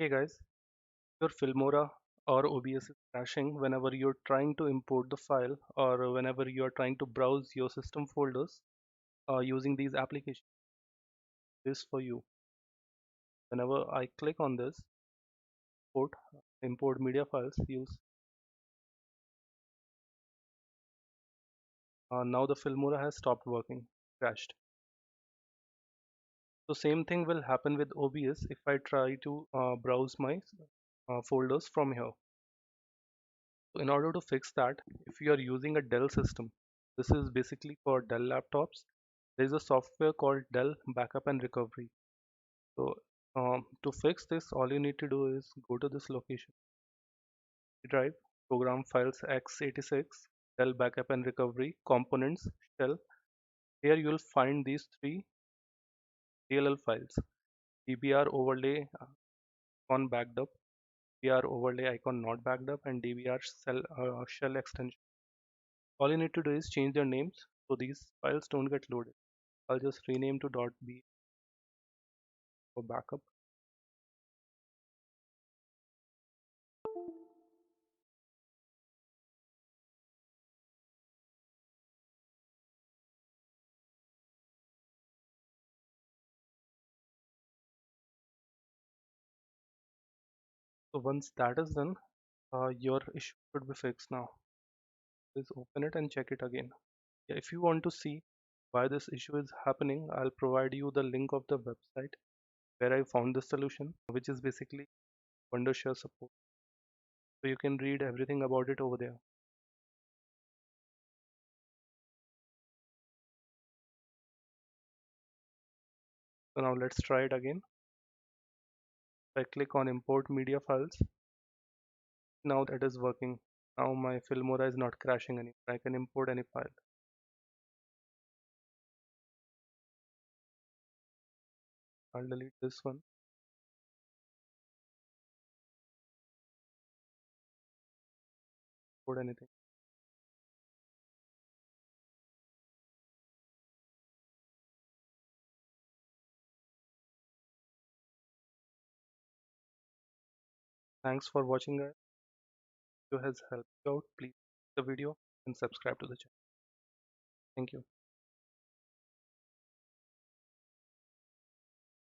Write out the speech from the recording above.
Hey guys, your Filmora or OBS is crashing whenever you're trying to import the file or whenever you're trying to browse your system folders using these applications. This for you. Whenever I click on this import media files, now the Filmora has stopped working, crashed. So same thing will happen with OBS if I try to browse my folders from here. So in order to fix that, if you are using a Dell system, this is basically for Dell laptops. There is a software called Dell Backup and Recovery. So to fix this, all you need to do is go to this location, drive, program files x86, Dell Backup and Recovery, components, shell. Here you will find these three DLL files, DBR overlay on backed up, DBR overlay icon not backed up, and DBR shell extension. All you need to do is change their names so these files don't get loaded. I'll just rename to .b for backup. So once that is done, your issue should be fixed now. Please open it and check it again. Yeah, if you want to see why this issue is happening, I'll provide you the link of the website where I found the solution, which is basically Wondershare support. So you can read everything about it over there. So now let's try it again. If I click on import media files, now that is working. Now my Filmora is not crashing anymore. I can import any file. I'll delete this one. Import anything. Thanks for watching, guys. If it has helped you out, please like the video and subscribe to the channel. Thank you.